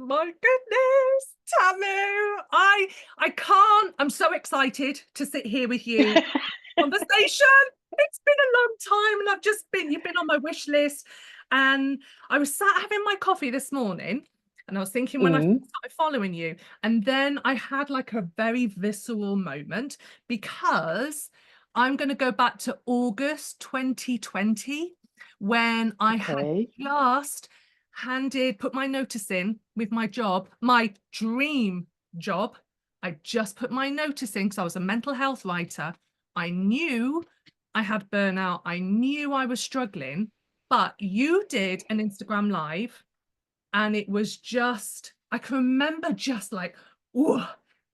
My goodness, Tamu. I can't. I'm so excited to sit here with you. Conversation. It's been a long time, and you've been on my wish list. And I was sat having my coffee this morning, and I was thinking when I Mm, started following you, and then I had like a very visceral moment because I'm going to go back to August 2020 when I had okay. just put my notice in with my job, my dream job. I just put my notice in because I was a mental health writer. I knew I had burnout. I knew I was struggling, but you did an Instagram live and it was just, I can remember just like, ooh,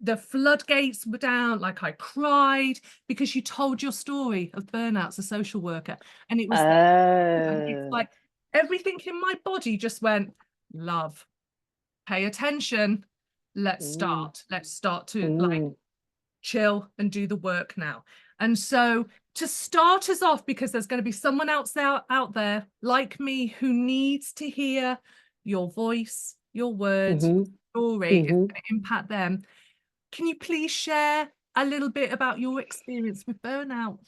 the floodgates were down. Like I cried because you told your story of burnout as a social worker. And it was, and it's Oh. like everything in my body just went, love, pay attention. Let's Mm, start. Let's start to like mm, chill and do the work now. And so to start us off, because there's going to be someone else out there like me who needs to hear your voice, your words, hmm your story. It's hmm going to impact them. Can you please share a little bit about your experience with burnout?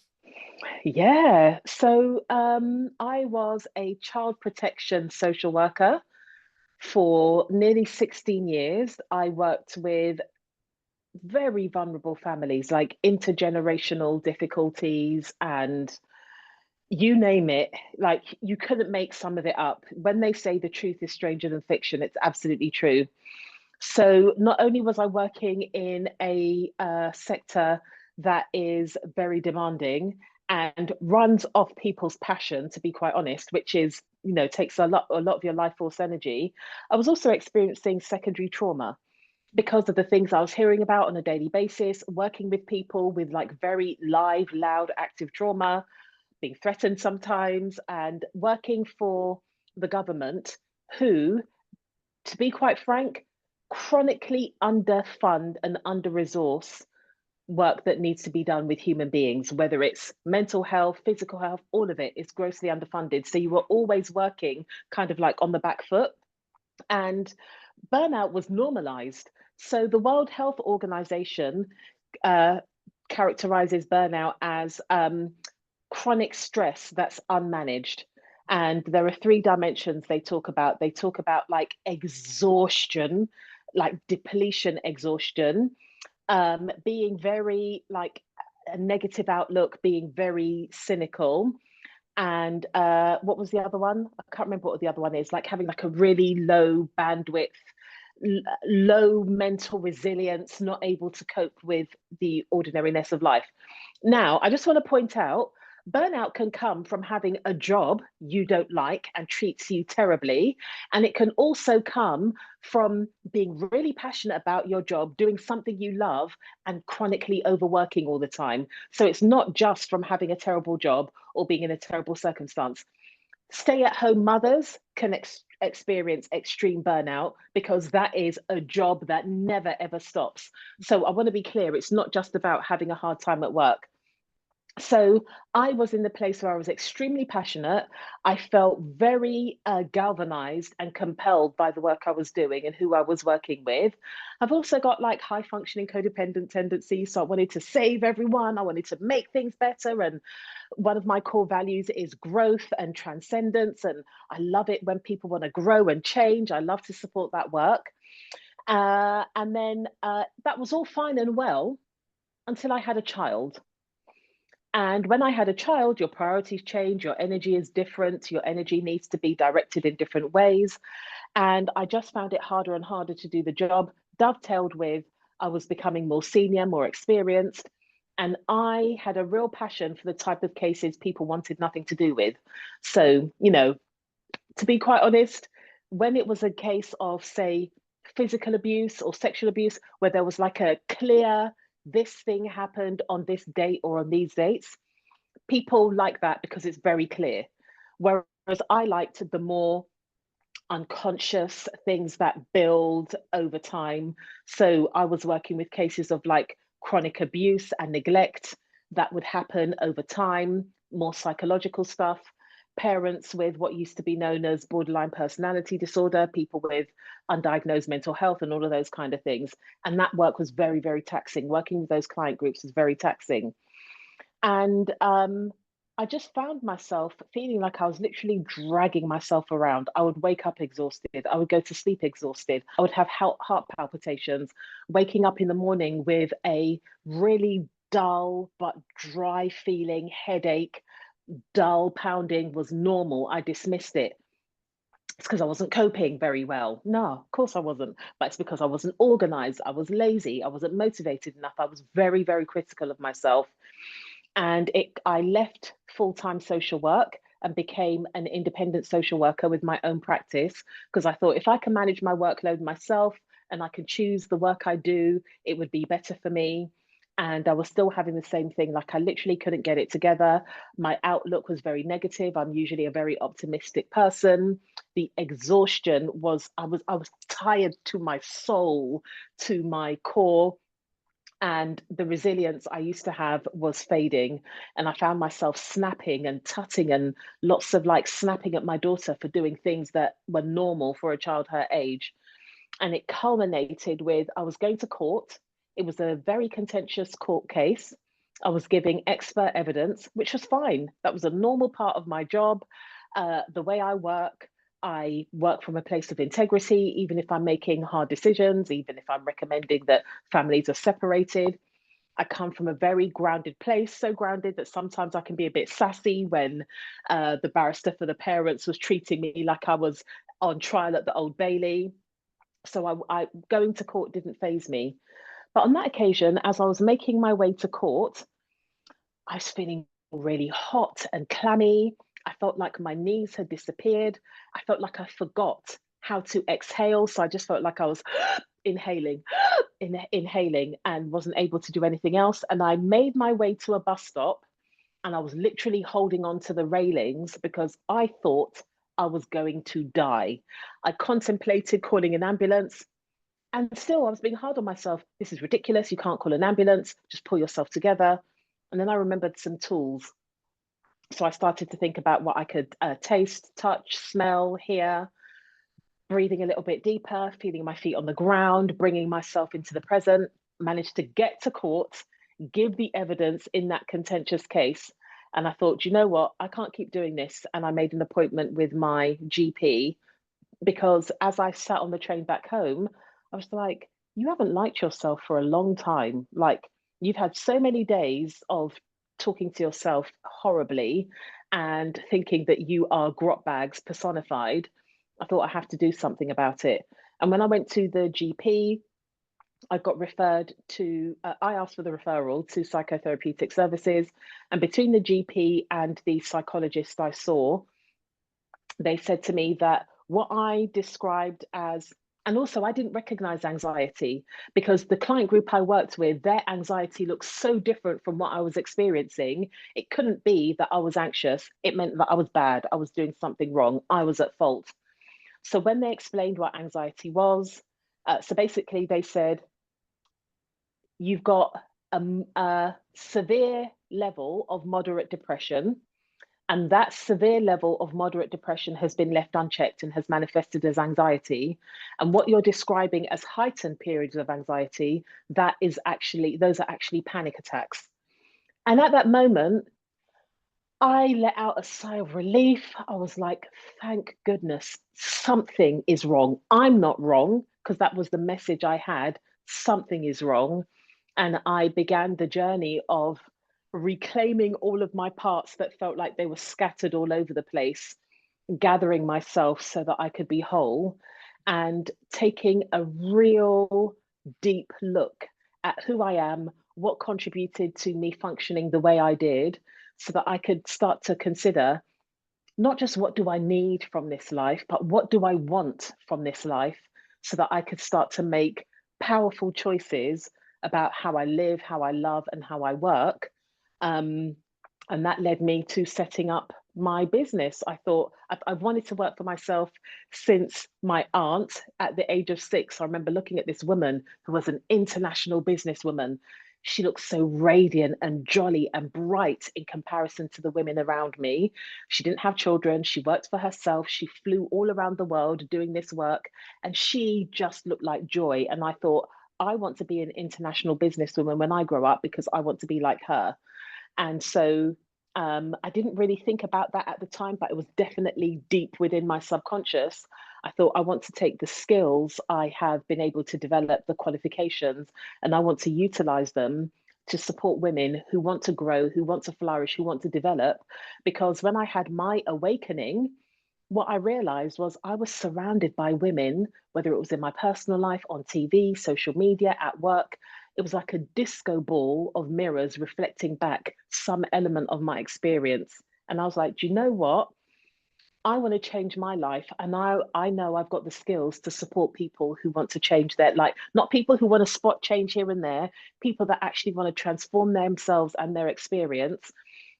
Yeah. So I was a child protection social worker for nearly 16 years. I worked with very vulnerable families, like intergenerational difficulties and you name it. Like you couldn't make some of it up. When they say the truth is stranger than fiction, it's absolutely true. So not only was I working in a sector that is very demanding and runs off people's passion, to be quite honest, which is, takes a lot of your life force energy. I was also experiencing secondary trauma because of the things I was hearing about on a daily basis, working with people with like very live, loud, active trauma, being threatened sometimes, and working for the government who, to be quite frank, chronically underfund and under-resource work that needs to be done with human beings, whether it's mental health, physical health, all of it is grossly underfunded. So you were always working kind of like on the back foot. And burnout was normalized. So the World Health Organization uh, characterizes burnout as chronic stress that's unmanaged. And there are three dimensions they talk about. They talk about like exhaustion, like depletion exhaustion, being very like a negative outlook, being very cynical. And what was the other one? I can't remember what the other one is. Like having like a really low bandwidth, low mental resilience, not able to cope with the ordinariness of life. Now, I just want to point out burnout can come from having a job you don't like and treats you terribly. And it can also come from being really passionate about your job, doing something you love, and chronically overworking all the time. So it's not just from having a terrible job or being in a terrible circumstance. Stay at home mothers can experience extreme burnout because that is a job that never ever stops. So I want to be clear, it's not just about having a hard time at work. So I was in the place where I was extremely passionate. I felt very galvanized and compelled by the work I was doing and who I was working with. I've also got like high functioning codependent tendencies. So I wanted to save everyone, I wanted to make things better. And one of my core values is growth and transcendence. And I love it when people want to grow and change. I love to support that work. And then that was all fine and well until I had a child. And when I had a child, your priorities change, your energy is different, your energy needs to be directed in different ways. And I just found it harder and harder to do the job, dovetailed with I was becoming more senior, more experienced. And I had a real passion for the type of cases people wanted nothing to do with. So, to be quite honest, when it was a case of, say, physical abuse or sexual abuse, where there was like a clear, this thing happened on this date or on these dates, people like that because it's very clear. Whereas I liked the more unconscious things that build over time. So I was working with cases of like chronic abuse and neglect that would happen over time, more psychological stuff, parents with what used to be known as borderline personality disorder, people with undiagnosed mental health, and all of those kind of things. And that work was very, very taxing. Working with those client groups was very taxing. And I just found myself feeling like I was literally dragging myself around. I would wake up exhausted. I would go to sleep exhausted. I would have heart palpitations, waking up in the morning with a really dull but dry feeling headache. Dull pounding was normal. I dismissed it. It's because I wasn't coping very well. No, of course I wasn't. But it's because I wasn't organized. I was lazy. I wasn't motivated enough. I was very, very critical of myself. And I left full-time social work and became an independent social worker with my own practice, because I thought if I can manage my workload myself and I can choose the work I do, it would be better for me. And I was still having the same thing, like I literally couldn't get it together. My outlook was very negative. I'm usually a very optimistic person. The exhaustion was, I was tired to my soul, to my core, and the resilience I used to have was fading. And I found myself snapping and tutting and lots of like snapping at my daughter for doing things that were normal for a child her age. And it culminated with, I was going to court. It was a very contentious court case. I was giving expert evidence, which was fine. That was a normal part of my job. The way I work from a place of integrity, even if I'm making hard decisions, even if I'm recommending that families are separated. I come from a very grounded place, so grounded that sometimes I can be a bit sassy when the barrister for the parents was treating me like I was on trial at the Old Bailey. So I going to court didn't faze me. But on that occasion, as I was making my way to court, I was feeling really hot and clammy. I felt like my knees had disappeared. I felt like I forgot how to exhale. So I just felt like I was inhaling, inhaling, and wasn't able to do anything else. And I made my way to a bus stop, and I was literally holding on to the railings because I thought I was going to die. I contemplated calling an ambulance. And still, I was being hard on myself. This is ridiculous. You can't call an ambulance. Just pull yourself together. And then I remembered some tools. So I started to think about what I could taste, touch, smell, hear, breathing a little bit deeper, feeling my feet on the ground, bringing myself into the present, managed to get to court, give the evidence in that contentious case. And I thought, you know what? I can't keep doing this. And I made an appointment with my GP, because as I sat on the train back home, I was like, you haven't liked yourself for a long time. Like, you've had so many days of talking to yourself horribly and thinking that you are grot bags personified. I thought I have to do something about it. And when I went to the GP, I got referred to, I asked for the referral to psychotherapeutic services. And between the GP and the psychologist I saw, they said to me that what I described as, and also I didn't recognize anxiety because the client group I worked with, their anxiety looked so different from what I was experiencing. It couldn't be that I was anxious. It meant that I was bad. I was doing something wrong. I was at fault. So when they explained what anxiety was, so basically they said, you've got a severe level of moderate depression, and that severe level of moderate depression has been left unchecked and has manifested as anxiety. And what you're describing as heightened periods of anxiety, those are actually panic attacks. And at that moment, I let out a sigh of relief. I was like, thank goodness, something is wrong. I'm not wrong, because that was the message I had. Something is wrong. And I began the journey of reclaiming all of my parts that felt like they were scattered all over the place, gathering myself so that I could be whole, and taking a real deep look at who I am, what contributed to me functioning the way I did, so that I could start to consider not just what do I need from this life, but what do I want from this life, so that I could start to make powerful choices about how I live, how I love, and how I work. And that led me to setting up my business. I thought I've wanted to work for myself since my aunt at the age of 6. I remember looking at this woman who was an international businesswoman, She looked so radiant and jolly and bright in comparison to the women around me. She didn't have children. She worked for herself. She flew all around the world doing this work. And she just looked like joy. And I thought, I want to be an international businesswoman when I grow up because I want to be like her. And so I didn't really think about that at the time, but it was definitely deep within my subconscious. I thought I want to take the skills I have been able to develop, the qualifications, and I want to utilize them to support women who want to grow, who want to flourish, who want to develop. Because when I had my awakening, what I realized was I was surrounded by women, whether it was in my personal life, on TV, social media, at work. It was like a disco ball of mirrors reflecting back some element of my experience. And I was like, do you know what? I want to change my life. And I know I've got the skills to support people who want to change their life, not people who want to spot change here and there, people that actually want to transform themselves and their experience.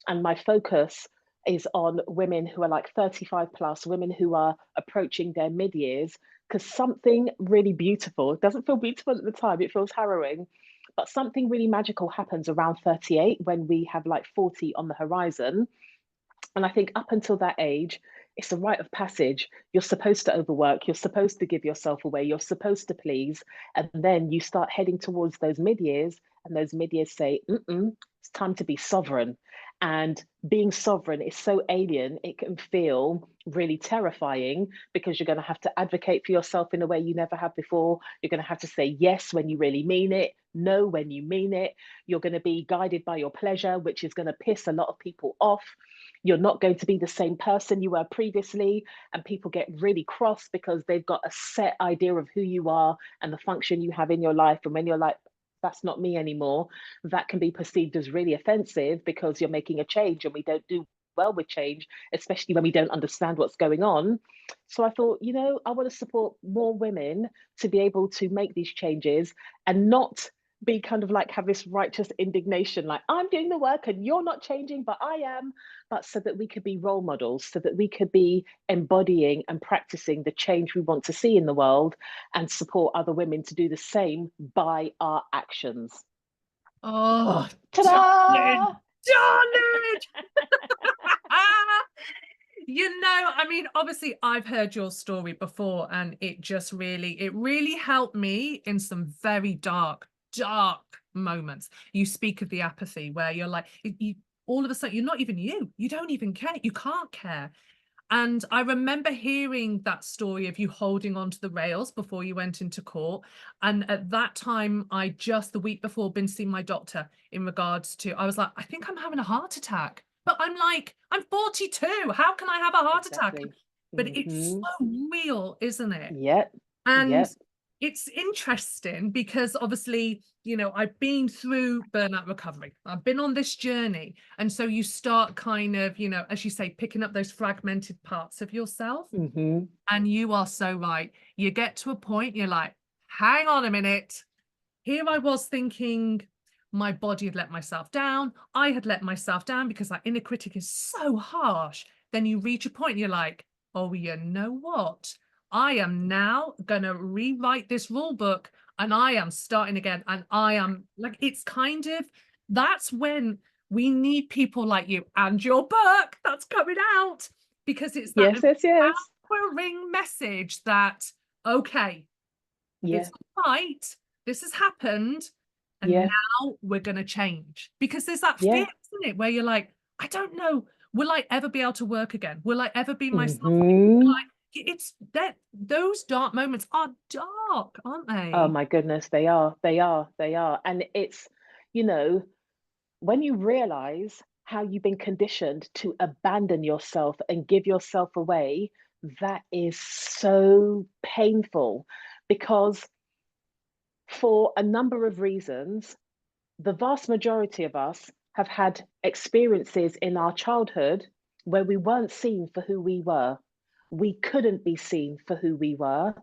And my focus is on women who are like 35 plus, women who are approaching their mid years, because something really beautiful, it doesn't feel beautiful at the time, it feels harrowing, but something really magical happens around 38 when we have like 40 on the horizon. And I think up until that age, it's a rite of passage. You're supposed to overwork, you're supposed to give yourself away, you're supposed to please. And then you start heading towards those mid years, and those mid years say, it's time to be sovereign. And being sovereign is so alien, it can feel really terrifying because you're going to have to advocate for yourself in a way you never have before. You're going to have to say yes when you really mean it, no when you mean it. You're going to be guided by your pleasure, which is going to piss a lot of people off. You're not going to be the same person you were previously. And people get really cross because they've got a set idea of who you are and the function you have in your life. And when you're like, that's not me anymore, that can be perceived as really offensive because you're making a change, and we don't do well with change, especially when we don't understand what's going on. So I thought, I want to support more women to be able to make these changes and not be kind of like have this righteous indignation, like I'm doing the work and you're not changing, but I am. But so that we could be role models, so that we could be embodying and practicing the change we want to see in the world, and support other women to do the same by our actions. Oh, Oh, ta-da! darling, darling. I mean, obviously I've heard your story before, and it really helped me in some very dark moments. You speak of the apathy where you're like, you all of a sudden, you're not even you don't even care. You can't care. And I remember hearing that story of you holding onto the rails before you went into court. And at that time, the week before, been seeing my doctor in regards to, I was like, I think I'm having a heart attack. But I'm like, I'm 42. How can I have a heart attack? Exactly. But it's Mm-hmm. so real, isn't it? Yep. And Yep. it's interesting because obviously, I've been through burnout recovery. I've been on this journey. And so you start kind of, as you say, picking up those fragmented parts of yourself. Mm-hmm. And you are so right. You get to a point, you're like, hang on a minute. Here I was thinking my body had let myself down. I had let myself down because that inner critic is so harsh. Then you reach a point, and you're like, oh, you know what? I am now going to rewrite this rule book, and I am starting again. And I am like, it's kind of, that's when we need people like you and your book that's coming out, because it's that Yes, yes, yes. empowering message that, okay, Yeah. it's all right, this has happened, and Yeah. now we're going to change. Because there's that fear, Yeah. isn't it, where you're like, I don't know, will I ever be able to work again? Will I ever be myself again? Mm-hmm. It's that those dark moments are dark, aren't Oh they? my goodness, they are. They are. They are. And it's, you know, when you realize how you've been conditioned to abandon yourself and give yourself away, that is so painful because for a number of reasons, the vast majority of us have had experiences in our childhood where we weren't seen for who we were. We couldn't be seen for who we were.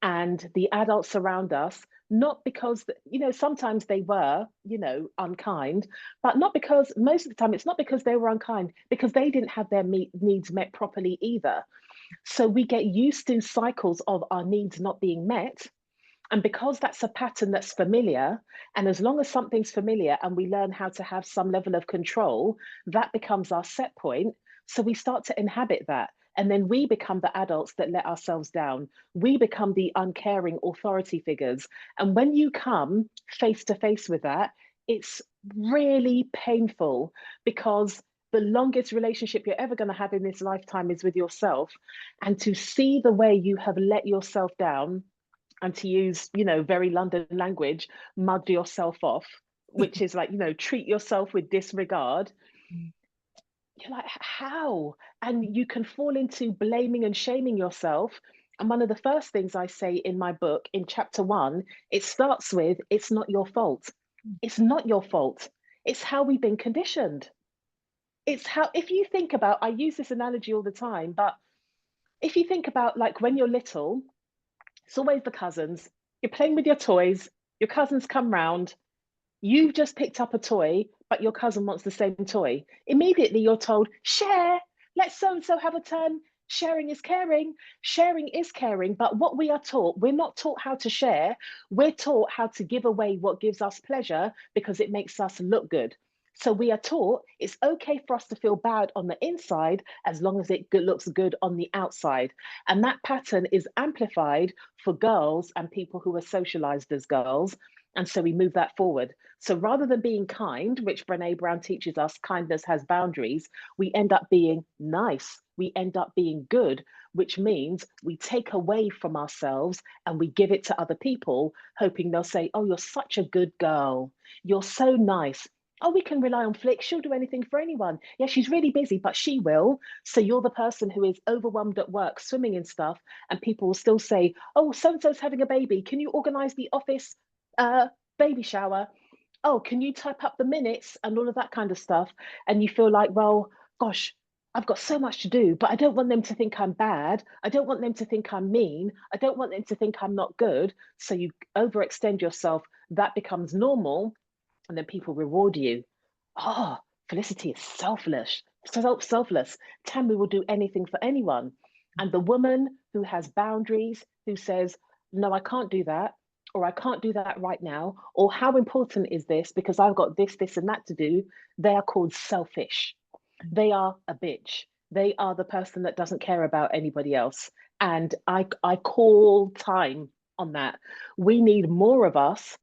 And the adults around us, not because, sometimes they were, unkind, but not because, most of the time, it's not because they were unkind, because they didn't have their needs met properly either. So we get used to cycles of our needs not being met, And because that's a pattern that's familiar, and as long as something's familiar and we learn how to have some level of control, that becomes our set point. So we start to inhabit that. And then we become the adults that let ourselves down. We become the uncaring authority figures. And when you come face to face with that, it's really painful, because the longest relationship you're ever going to have in this lifetime is with yourself. And to see the way you have let yourself down, and to use, very London language, mud yourself off, which is like, treat yourself with disregard. Mm. You're like, how? And you can fall into blaming and shaming yourself. And one of the first things I say in my book, in chapter 1, it starts with, it's not your fault. It's not your fault. It's how we've been conditioned. It's how, if you think about, I use this analogy all the time, but if you think about, like, when you're little, it's always the cousins. You're playing with your toys, your cousins come round, you've just picked up a toy, but your cousin wants the same toy. Immediately you're told, share, let so and so have a turn. Sharing is caring. Sharing is caring. But what we are taught, we're not taught how to share. We're taught how to give away what gives us pleasure because it makes us look good. So we are taught it's okay for us to feel bad on the inside as long as it looks good on the outside. And that pattern is amplified for girls and people who are socialized as girls. And so we move that forward. So rather than being kind, which Brene Brown teaches us, kindness has boundaries, we end up being nice. We end up being good, which means we take away from ourselves and we give it to other people, hoping they'll say, oh, you're such a good girl. You're so nice. Oh, we can rely on Flic. She'll do anything for anyone. Yeah, she's really busy, but she will. So you're the person who is overwhelmed at work, swimming in stuff, and people will still say, oh, so-and-so's having a baby. Can you organize the office baby shower? Oh, can you type up the minutes and all of that kind of stuff? And you feel like, well, gosh, I've got so much to do, but I don't want them to think I'm bad. I don't want them to think I'm mean. I don't want them to think I'm not good. So you overextend yourself. That becomes normal. And then people reward you. Oh, Felicity is selfless. Selfless. Tamu will do anything for anyone. And the woman who has boundaries, who says, no, I can't do that, or I can't do that right now, or how important is this because I've got this, and that to do, they are called selfish. They are a bitch. They are the person that doesn't care about anybody else. And I call time on that. We need more of us.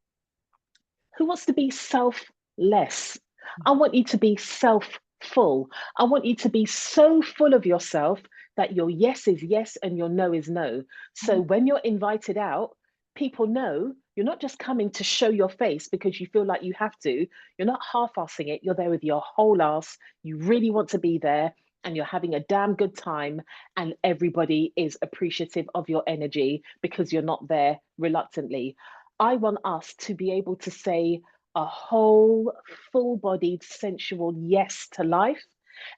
Who wants to be selfless? I want you to be self-full. I want you to be so full of yourself that your yes is yes and your no is no. So when you're invited out, people know you're not just coming to show your face because you feel like you have to. You're not half-assing it. You're there with your whole ass. You really want to be there and you're having a damn good time, and everybody is appreciative of your energy because you're not there reluctantly. I want us to be able to say a whole, full bodied, sensual yes to life.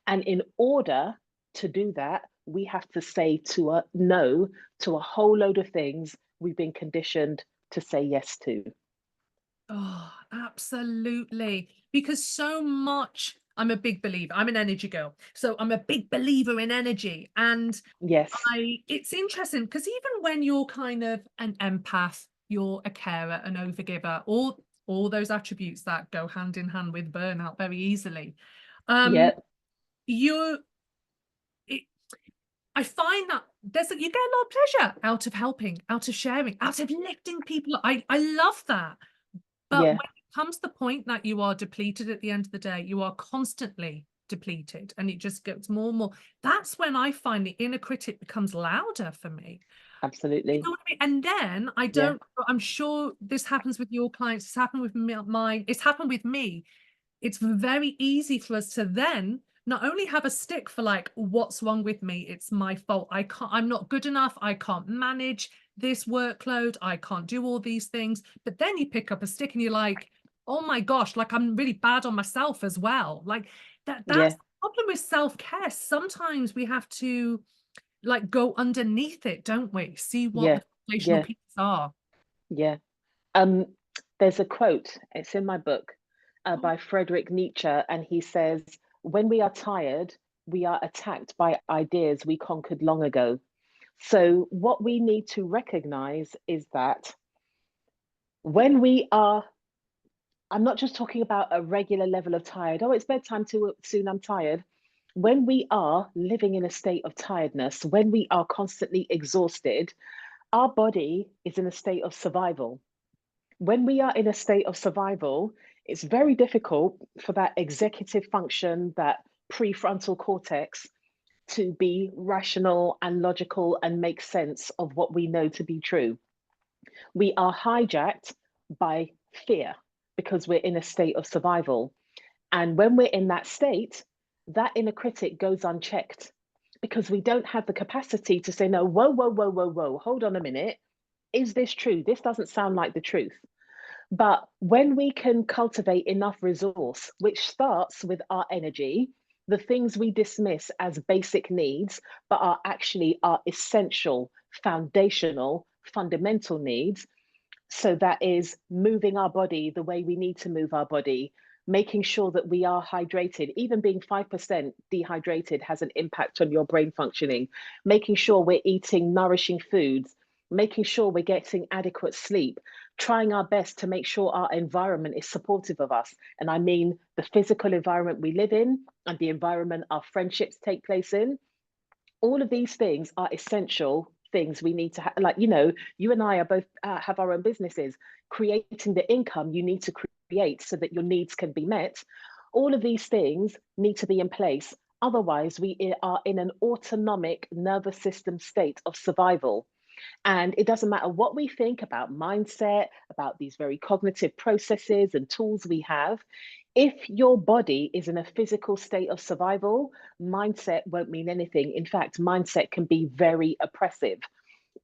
And in order to do that, we have to say to a no to a whole load of things we've been conditioned to say yes to. Oh, absolutely. Because so much, I'm a big believer. I'm an energy girl. So I'm a big believer in energy. And Yes. it's interesting because even when you're kind of an empath, you're a carer, an overgiver, all those attributes that go hand in hand with burnout very easily. Um, Yeah. you it, I find that you get a lot of pleasure out of helping, out of sharing, out of lifting people. I love that. But when Yeah. it comes to the point that you are depleted at the end of the day, you are constantly depleted and it just gets more and more. That's when I find the inner critic becomes louder for me. You Absolutely. know what I mean? And then Yeah. I'm sure this happens with your clients, it's happened with mine, it's happened with me. It's very easy for us to then not only have a stick for like, what's wrong with me? It's my fault. I'm not good enough. I can't manage this workload. I can't do all these things. But then you pick up a stick and you're like, oh my gosh, like I'm really bad on myself as well. Like that's Yeah. the problem with self-care. Sometimes we have to like go underneath it, don't we? See what Yeah. the foundational Yeah. pieces are. Yeah. Um, there's a quote, it's in my book, Oh, by Friedrich Nietzsche, and he says, when we are tired, we are attacked by ideas we conquered long ago. So, what we need to recognize is that When we are, I'm not just talking about a regular level of tired. Oh, it's bedtime too soon, I'm tired. When we are living in a state of tiredness, when we are constantly exhausted, our body is in a state of survival. When we are in a state of survival, it's very difficult for that executive function, that prefrontal cortex, to be rational and logical and make sense of what we know to be true. We are hijacked by fear because we're in a state of survival. And when we're in that state, that inner critic goes unchecked because we don't have the capacity to say, no, whoa, whoa, whoa, whoa, whoa, hold on a minute. Is this true? This doesn't sound like the truth. But when we can cultivate enough resource, which starts with our energy, the things we dismiss as basic needs, but are actually our essential, foundational, fundamental needs. So that is moving our body the way we need to move our body, making sure that we are hydrated. Even being 5% dehydrated has an impact on your brain functioning, making sure we're eating nourishing foods, making sure we're getting adequate sleep, trying our best to make sure our environment is supportive of us. And I mean the physical environment we live in and the environment our friendships take place in. All of these things are essential things we need to have. Like, you and I are both have our own businesses. Creating the income you need to create so that your needs can be met. All of these things need to be in place. Otherwise, we are in an autonomic nervous system state of survival. And it doesn't matter what we think about mindset, about these very cognitive processes and tools we have. If your body is in a physical state of survival, mindset won't mean anything. In fact, mindset can be very oppressive.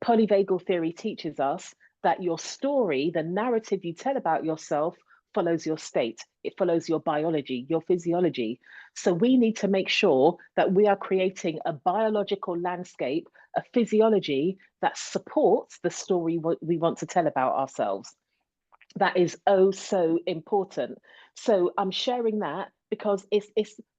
Polyvagal theory teaches us that your story, the narrative you tell about yourself, follows your state. It follows your biology, your physiology. So we need to make sure that we are creating a biological landscape, a physiology that supports the story we want to tell about ourselves. That is oh so important. So I'm sharing that because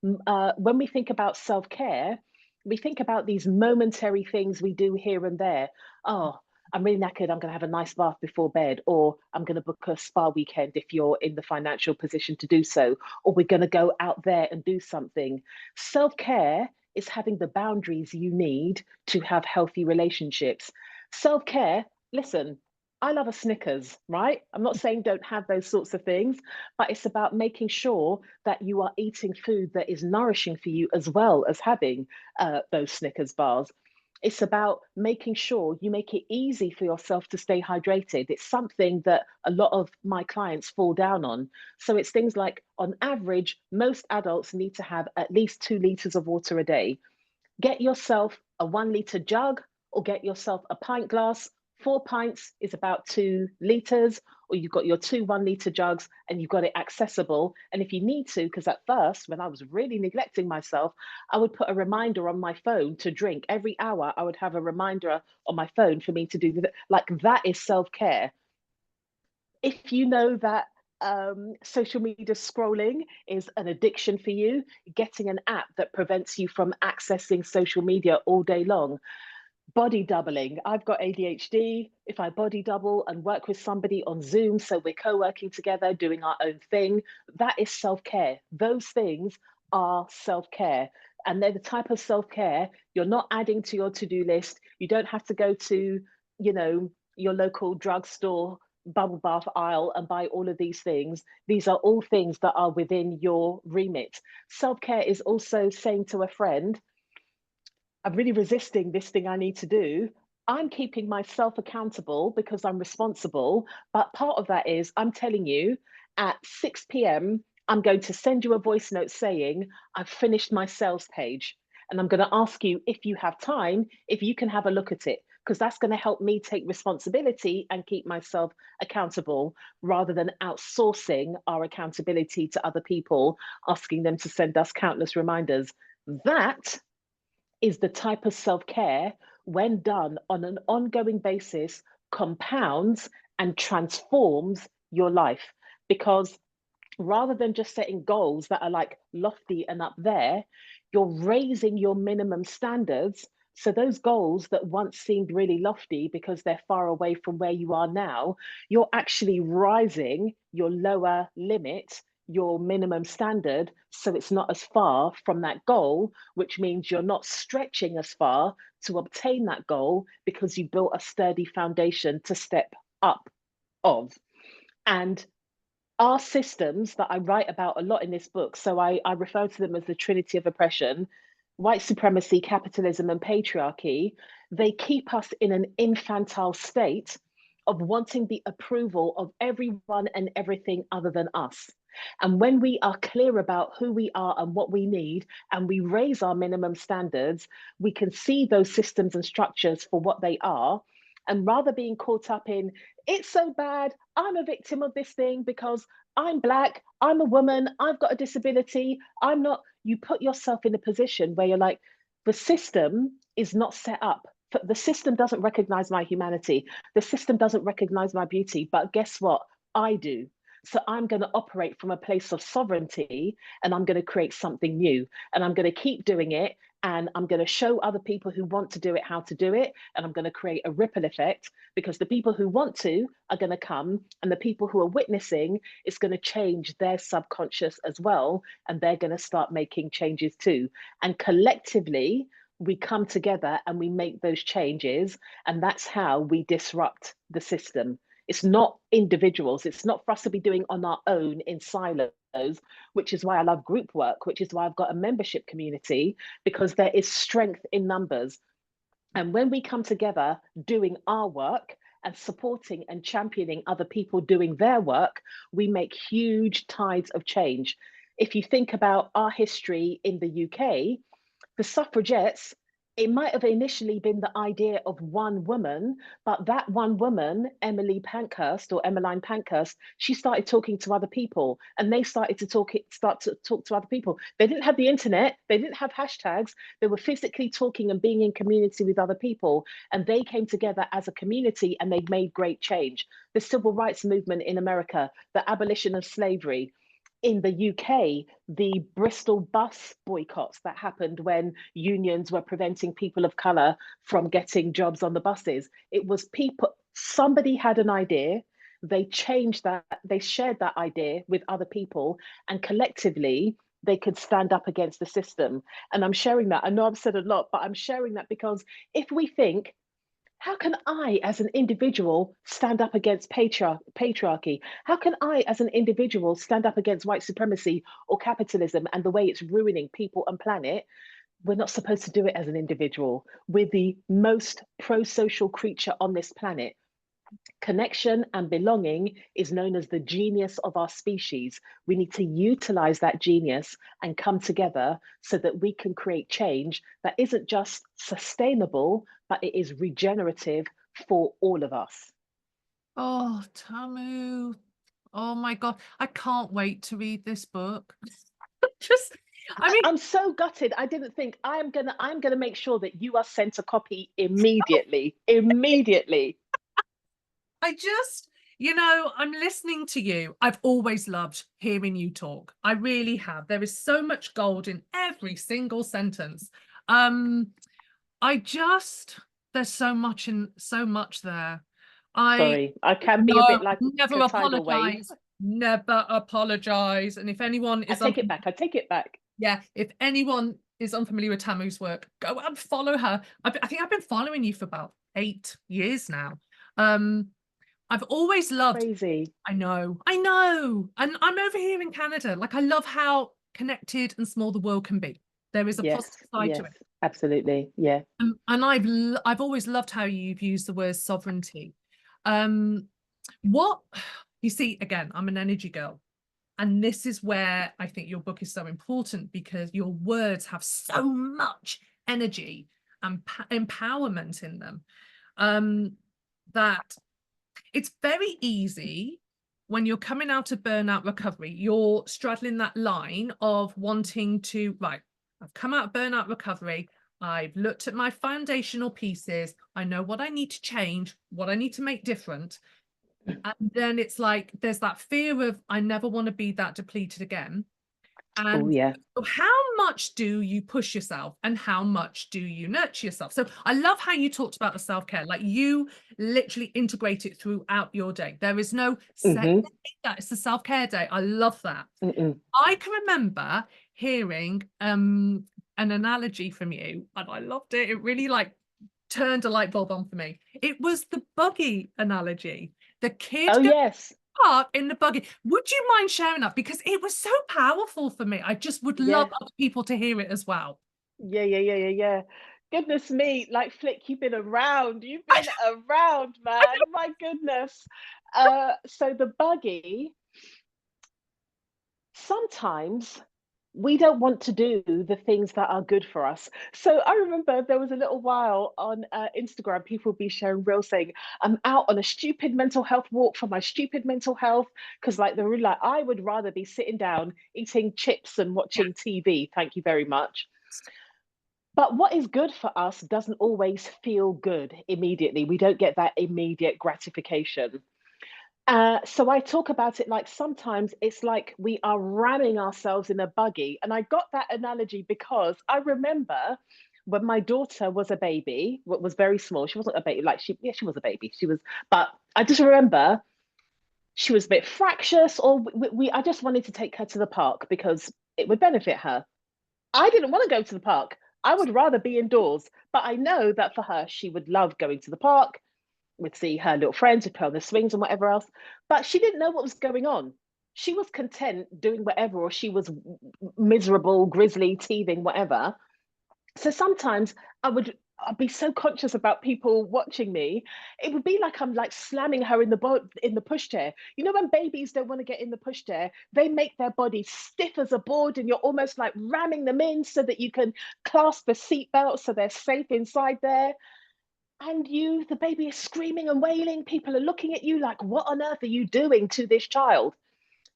when we think about self-care, we think about these momentary things we do here and there. Oh, I'm really knackered. I'm going to have a nice bath before bed, or I'm going to book a spa weekend if you're in the financial position to do so, or we're going to go out there and do something. Self-care is having the boundaries you need to have healthy relationships. Self-care, listen, I love a Snickers, right? I'm not saying don't have those sorts of things, but it's about making sure that you are eating food that is nourishing for you as well as having those Snickers bars. It's about making sure you make it easy for yourself to stay hydrated. It's something that a lot of my clients fall down on. So it's things like, on average, most adults need to have at least 2 liters of water a day. Get yourself a 1 liter jug or get yourself a pint glass. 4 pints is about 2 liters, or you've got your two 1 liter jugs and you've got it accessible. And if you need to, because at first, when I was really neglecting myself, I would put a reminder on my phone to drink. Every hour, I would have a reminder on my phone for me to do that. Like, that is self care. If you know that social media scrolling is an addiction for you, getting an app that prevents you from accessing social media all day long. Body doubling. I've got ADHD. If I body double and work with somebody on Zoom, so we're co working together, doing our own thing, that is self care. Those things are self care. And they're the type of self care you're not adding to your to do list. You don't have to go to, your local drugstore bubble bath aisle and buy all of these things. These are all things that are within your remit. Self care is also saying to a friend, I'm really resisting this thing I need to do. I'm keeping myself accountable because I'm responsible. But part of that is I'm telling you at 6 p.m., I'm going to send you a voice note saying, I've finished my sales page. And I'm going to ask you, if you have time, if you can have a look at it, because that's going to help me take responsibility and keep myself accountable rather than outsourcing our accountability to other people, asking them to send us countless reminders. That is the type of self-care, when done on an ongoing basis, compounds and transforms your life. Because rather than just setting goals that are like lofty and up there, you're raising your minimum standards So those goals that once seemed really lofty because they're far away from where you are now, you're actually rising your lower limit, your minimum standard, so it's not as far from that goal, which means you're not stretching as far to obtain that goal because you built a sturdy foundation to step up of. And our systems that I write about a lot in this book, so I refer to them as the trinity of oppression: white supremacy, capitalism, and patriarchy. They keep us in an infantile state of wanting the approval of everyone and everything other than us. And when we are clear about who we are and what we need, and we raise our minimum standards, we can see those systems and structures for what they are. And rather being caught up in, it's so bad, I'm a victim of this thing because I'm Black, I'm a woman, I've got a disability, I'm not, you put yourself in a position where you're like, the system is not set up. The system doesn't recognize my humanity. The system doesn't recognize my beauty. But guess what? I do. So I'm going to operate from a place of sovereignty, and I'm going to create something new, and I'm going to keep doing it. And I'm going to show other people who want to do it how to do it. And I'm going to create a ripple effect, because the people who want to are going to come, and the people who are witnessing, it's going to change their subconscious as well. And they're going to start making changes too. And collectively, we come together and we make those changes. And that's how we disrupt the system. It's not individuals. It's not for us to be doing on our own in silos, which is why I love group work, which is why I've got a membership community, because there is strength in numbers. And when we come together doing our work and supporting and championing other people doing their work, we make huge tides of change. If you think about our history in the UK, the suffragettes, it might have initially been the idea of one woman, but that one woman, Emmeline Pankhurst, she started talking to other people, and they started to talk to other people. They didn't have the internet, they didn't have hashtags, they were physically talking and being in community with other people, and they came together as a community and they made great change. The civil rights movement in America, the abolition of slavery. In the UK, the Bristol bus boycotts that happened when unions were preventing people of colour from getting jobs on the buses. It was people, somebody had an idea, they changed that, they shared that idea with other people, and collectively they could stand up against the system. And I'm sharing that. I know I've said a lot, but I'm sharing that because if we think, how can I, as an individual, stand up against patriarchy? How can I, as an individual, stand up against white supremacy or capitalism and the way it's ruining people and planet? We're not supposed to do it as an individual. We're the most pro-social creature on this planet. Connection and belonging is known as the genius of our species. We need to utilize that genius and come together so that we can create change that isn't just sustainable, but it is regenerative for all of us. Oh, Tamu. Oh my God. I can't wait to read this book. Just, I mean, I'm so gutted. I didn't think I'm gonna make sure that you are sent a copy immediately. Immediately. I just, you know, I'm listening to you. I've always loved hearing you talk. I really have. There is so much gold in every single sentence. I just, there's so much there. I Sorry, I can be a no, bit like never a tidal wave. apologize. Never apologize. And if anyone I is take it back. I take it back. yeah, if anyone is unfamiliar with Tamu's work, go and follow her. I think I've been following you for about 8 years now. I've always loved, Crazy. I know, and I'm over here in Canada. Like, I love how connected and small the world can be. There is a Yes, positive side to yes, it. absolutely. Yeah. And I've always loved how you've used the word sovereignty. Um, what you see, again, I'm an energy girl. And this is where I think your book is so important, because your words have so much energy and empowerment in them, that it's very easy when you're coming out of burnout recovery, you're straddling that line of wanting to, right, I've come out of burnout recovery, I've looked at my foundational pieces, I know what I need to change, what I need to make different. And then it's like, there's that fear of, I never want to be that depleted again. Oh, And yeah. how much do you push yourself and how much do you nurture yourself? So I love how you talked about the self-care, like you literally integrate it throughout your day. There is no set Mm-hmm. day, that it's the self-care day. I love that. Mm-mm. I can remember hearing an analogy from you, and I loved it. It really like turned a light bulb on for me. It was the buggy analogy. The kid Oh, goes yes. park in the buggy. Would you mind sharing that? Because it was so powerful for me. I just would love Yeah. other people to hear it as well. Yeah. Goodness me, like Flic, you've been around. You've been around, man. My goodness. So the buggy, sometimes we don't want to do the things that are good for us. So I remember there was a little while on Instagram, people would be sharing reels saying, I'm out on a stupid mental health walk for my stupid mental health. Because like they're really like, I would rather be sitting down eating chips and Yeah. watching TV. Thank you very much. But what is good for us doesn't always feel good immediately. We don't get that immediate gratification. So I talk about it like sometimes it's like we are ramming ourselves in a buggy. And I got that analogy because I remember when my daughter was a baby, what was very small, she wasn't a baby, like she was a baby. She was, but I just remember she was a bit fractious, or I just wanted to take her to the park because it would benefit her. I didn't want to go to the park. I would rather be indoors. But I know that for her, she would love going to the park, would see her little friends, would play on the swings and whatever else. But she didn't know what was going on. She was content doing whatever, or she was miserable, grizzly, teething, whatever. So sometimes I'd be so conscious about people watching me. It would be like I'm like slamming her in the pushchair. You know, when babies don't want to get in the pushchair, they make their body stiff as a board, and you're almost like ramming them in so that you can clasp the seatbelt so they're safe inside there. And the baby is screaming and wailing. People are looking at you like, what on earth are you doing to this child?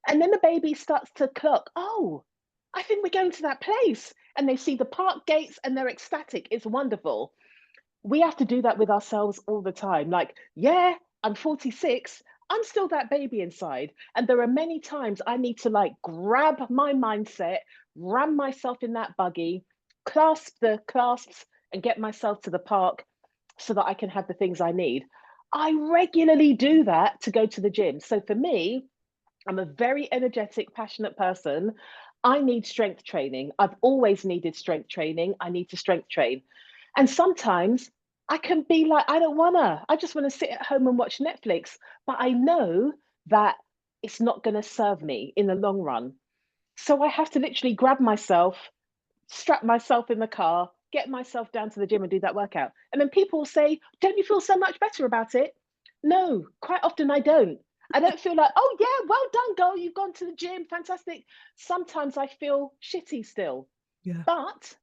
And then the baby starts to clock, oh, I think we're going to that place. And they see the park gates and they're ecstatic. It's wonderful. We have to do that with ourselves all the time. Like, yeah, I'm 46. I'm still that baby inside. And there are many times I need to like grab my mindset, ram myself in that buggy, clasp the clasps, and get myself to the park so that I can have the things I need. I regularly do that to go to the gym. So for me, I'm a very energetic, passionate person. I need strength training. I've always needed strength training. I need to strength train. And sometimes I can be like, I don't wanna. I just want to sit at home and watch Netflix. But I know that it's not going to serve me in the long run. So I have to literally grab myself, strap myself in the car, get myself down to the gym and do that workout. And then people will say, don't you feel so much better about it? No, quite often I don't. I don't feel like, oh yeah, well done, girl, you've gone to the gym, fantastic. Sometimes I feel shitty still, Yeah. but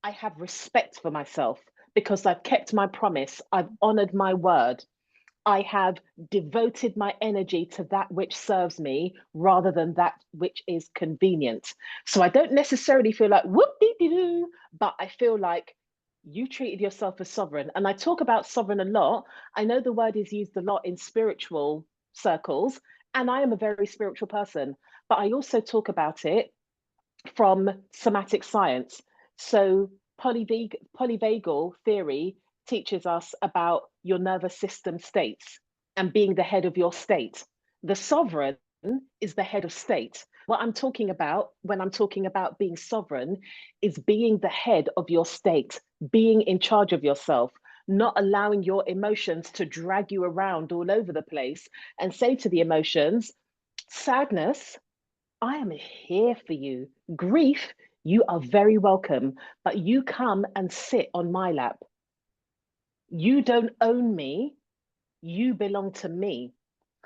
I have respect for myself because I've kept my promise. I've honored my word. I have devoted my energy to that which serves me rather than that which is convenient. So I don't necessarily feel like whoop dee dee doo, but I feel like you treated yourself as sovereign. And I talk about sovereign a lot. I know the word is used a lot in spiritual circles, and I am a very spiritual person, but I also talk about it from somatic science. So polyvagal theory teaches us about your nervous system states and being the head of your state. The sovereign is the head of state. What I'm talking about when I'm talking about being sovereign is being the head of your state, being in charge of yourself, not allowing your emotions to drag you around all over the place and say to the emotions, sadness, I am here for you. Grief, you are very welcome, but you come and sit on my lap. You don't own me, you belong to me.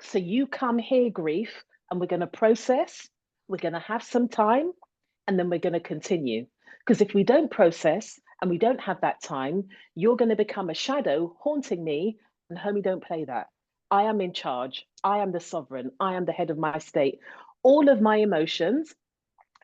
So you come here, grief, and we're going to process, we're going to have some time, and then we're going to continue. Because if we don't process and we don't have that time, you're going to become a shadow haunting me. And homie, don't play that. I am in charge. I am the sovereign. I am the head of my state. All of my emotions,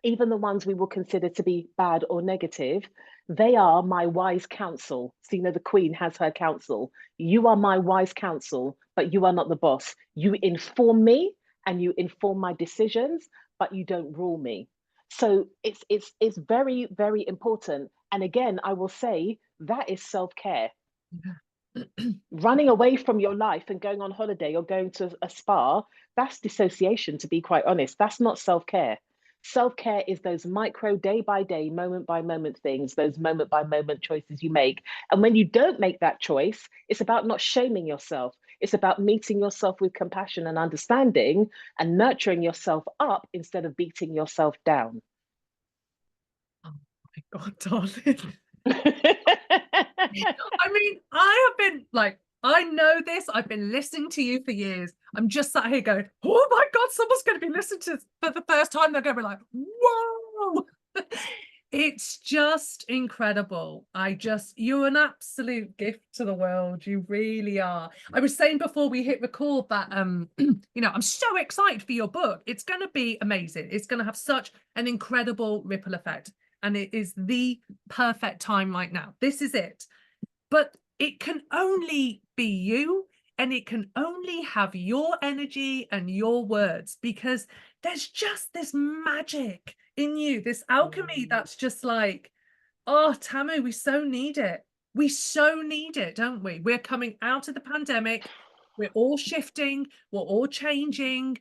even the ones we will consider to be bad or negative, they are my wise counsel. So, you know, the Queen has her counsel. You are my wise counsel, but you are not the boss. You inform me and you inform my decisions, but you don't rule me. So it's very, very important. And again, I will say that is self-care. Yeah. Running away from your life and going on holiday or going to a spa, that's dissociation, to be quite honest. That's not self-care. Self-care is those micro, day by day, moment by moment things, those moment by moment choices you make. And when you don't make that choice, it's about not shaming yourself. It's about meeting yourself with compassion and understanding and nurturing yourself up instead of beating yourself down. Oh my God, darling. I mean, I have been like, I know this. I've been listening to you for years. I'm just sat here going, oh my God, someone's going to be listening to this for the first time. They're going to be like, whoa. It's just incredible. You're an absolute gift to the world. You really are. I was saying before we hit record that, I'm so excited for your book. It's going to be amazing. It's going to have such an incredible ripple effect. And it is the perfect time right now. This is it. But it can only be you, and it can only have your energy and your words, because there's just this magic in you, this alchemy that's just like, oh, Tamu, we so need it. We so need it, don't we? We're coming out of the pandemic. We're all shifting. We're all changing.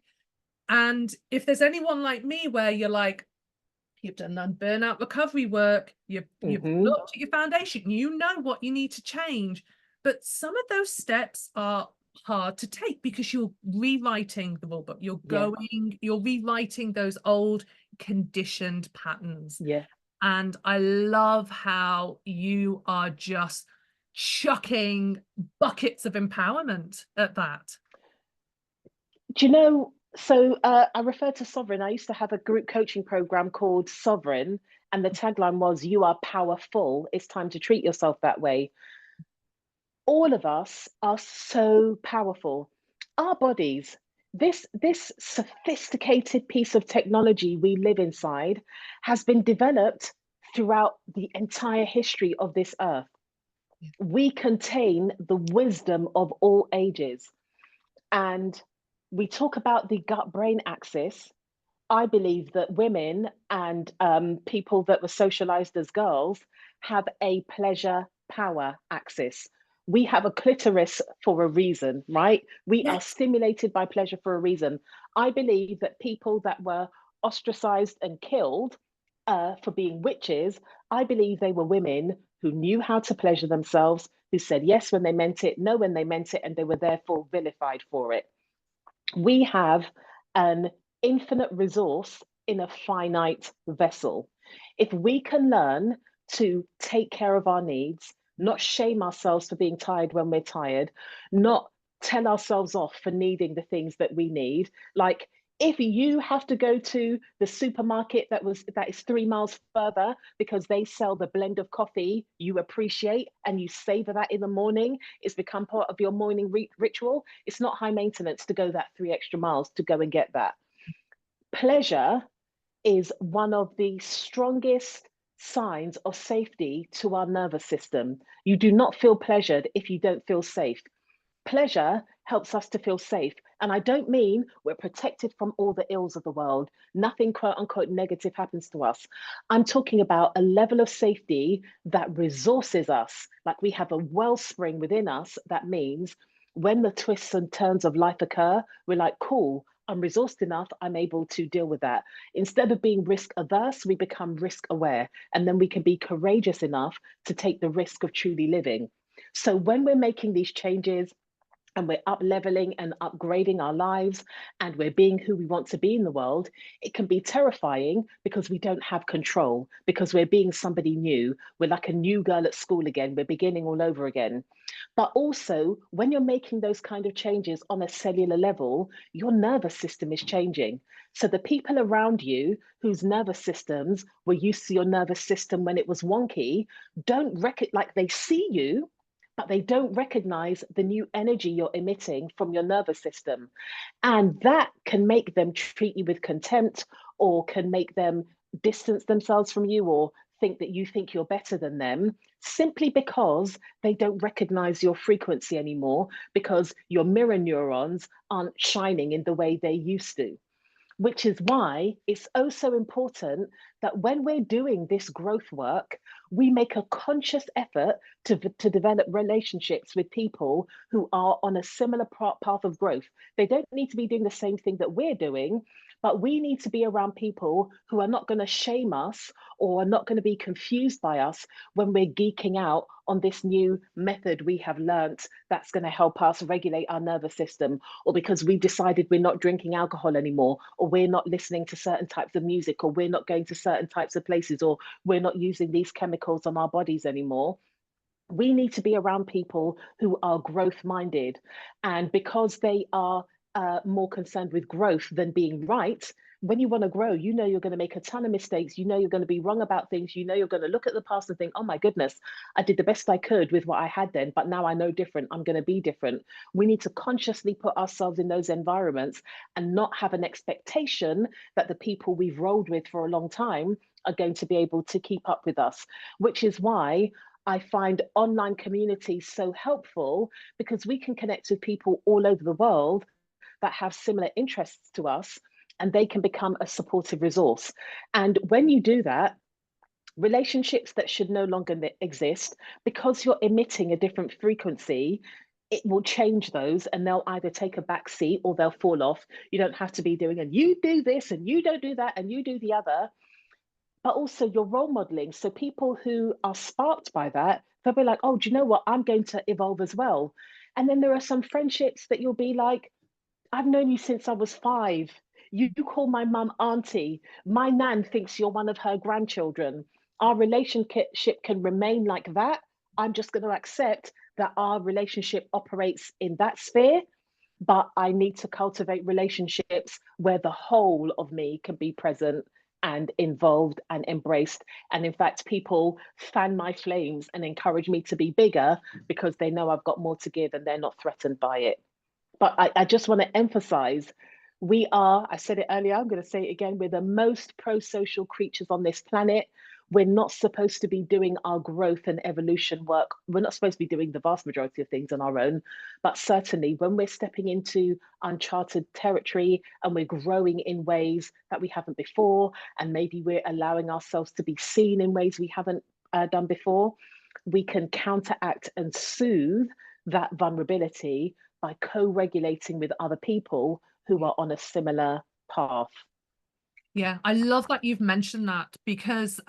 And if there's anyone like me where you're like, you've done burnout recovery work, you've looked at your foundation, you know what you need to change. But some of those steps are hard to take because you're rewriting the rule book. Yeah, You're rewriting those old conditioned patterns. yeah. And I love how you are just chucking buckets of empowerment at that. Do you know? So I refer to Sovereign. I used to have a group coaching program called Sovereign, and the tagline was, "You are powerful. It's time to treat yourself that way." All of us are so powerful. Our bodies, this sophisticated piece of technology we live inside, has been developed throughout the entire history of this earth. We contain the wisdom of all ages. And we talk about the gut brain axis. I believe that women and people that were socialized as girls have a pleasure power axis. We have a clitoris for a reason, right? We are Yes. stimulated by pleasure for a reason. I believe that people that were ostracized and killed for being witches, I believe they were women who knew how to pleasure themselves, who said yes when they meant it, no when they meant it, and they were therefore vilified for it. We have an infinite resource in a finite vessel. If we can learn to take care of our needs, not shame ourselves for being tired when we're tired, not tell ourselves off for needing the things that we need, like if you have to go to the supermarket that is 3 miles further because they sell the blend of coffee you appreciate and you savor that in the morning, it's become part of your morning ritual. It's not high maintenance to go that 3 extra miles to go and get that. Pleasure is one of the strongest signs of safety to our nervous system. You do not feel pleasured if you don't feel safe. Pleasure helps us to feel safe. And I don't mean we're protected from all the ills of the world. Nothing quote unquote negative happens to us. I'm talking about a level of safety that resources us. Like we have a wellspring within us that means when the twists and turns of life occur, we're like, cool, I'm resourced enough, I'm able to deal with that. Instead of being risk averse, we become risk aware. And then we can be courageous enough to take the risk of truly living. So when we're making these changes, and we're up leveling and upgrading our lives and we're being who we want to be in the world, it can be terrifying because we don't have control, because we're being somebody new. We're like a new girl at school again. We're beginning all over again. But also, when you're making those kind of changes on a cellular level, your nervous system is changing. So the people around you whose nervous systems were used to your nervous system when it was wonky don't like they see you, but they don't recognize the new energy you're emitting from your nervous system. And that can make them treat you with contempt or can make them distance themselves from you or think that you think you're better than them simply because they don't recognize your frequency anymore because your mirror neurons aren't shining in the way they used to. which is why it's oh so important that when we're doing this growth work, we make a conscious effort to develop relationships with people who are on a similar path of growth. They don't need to be doing the same thing that we're doing, but we need to be around people who are not going to shame us or are not going to be confused by us when we're geeking out on this new method we have learnt that's going to help us regulate our nervous system, or because we've decided we're not drinking alcohol anymore, or we're not listening to certain types of music, or we're not going to certain types of places, or we're not using these chemicals on our bodies anymore. We need to be around people who are growth minded. And because they are more concerned with growth than being right, when you want to grow, you know you're going to make a ton of mistakes. You know you're going to be wrong about things. You know you're going to look at the past and think, oh my goodness, I did the best I could with what I had then, but now I know different. I'm going to be different. We need to consciously put ourselves in those environments and not have an expectation that the people we've rolled with for a long time are going to be able to keep up with us, which is why I find online communities so helpful, because we can connect with people all over the world that have similar interests to us, and they can become a supportive resource. And when you do that, relationships that should no longer exist, because you're emitting a different frequency, it will change those, and they'll either take a back seat or they'll fall off. You don't have to be doing, and you do this and you don't do that and you do the other, but also you're role modeling. So people who are sparked by that, they'll be like, oh, do you know what? I'm going to evolve as well. And then there are some friendships that you'll be like, I've known you since I was 5. You call my mum auntie. My nan thinks you're one of her grandchildren. Our relationship can remain like that. I'm just going to accept that our relationship operates in that sphere, but I need to cultivate relationships where the whole of me can be present and involved and embraced. And in fact, people fan my flames and encourage me to be bigger because they know I've got more to give and they're not threatened by it. But I just want to emphasize, we are, I said it earlier, I'm going to say it again, we're the most pro-social creatures on this planet. We're not supposed to be doing our growth and evolution work. We're not supposed to be doing the vast majority of things on our own. But certainly when we're stepping into uncharted territory and we're growing in ways that we haven't before, and maybe we're allowing ourselves to be seen in ways we haven't done before, we can counteract and soothe that vulnerability by co-regulating with other people who are on a similar path. Yeah, I love that you've mentioned that, because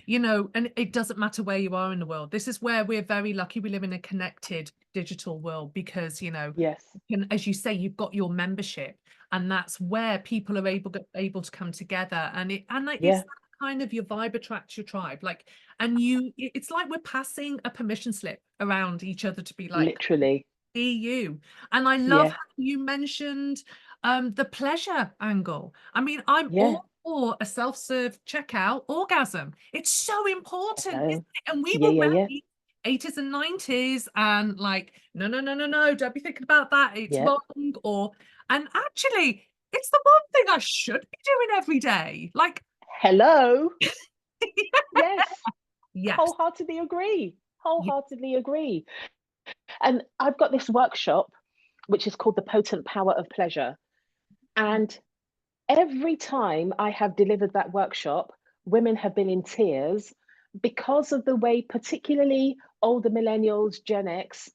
you know, and it doesn't matter where you are in the world. This is where we're very lucky. We live in a connected digital world, because, you know, Yes. as you say, you've got your membership, and that's where people are able to come together, and like Yeah. it's kind of your vibe attracts your tribe, like, and it's like we're passing a permission slip around each other to be like, Literally. be you. And I love Yeah. how you mentioned the pleasure angle. I mean, I'm Yeah. all for a self-serve checkout orgasm. It's so important, isn't Hello. it? And we Yeah, were yeah, yeah. raised 80s and 90s and like, no, no, no, no, no, don't be thinking about that. It's Yeah. wrong. Or, and actually, it's the one thing I should be doing every day. Like, Hello. Yes. yes, Wholeheartedly agree. yeah, Wholeheartedly agree. And I've got this workshop, which is called The Potent Power of Pleasure. And every time I have delivered that workshop, women have been in tears because of the way, particularly older millennials, Gen X,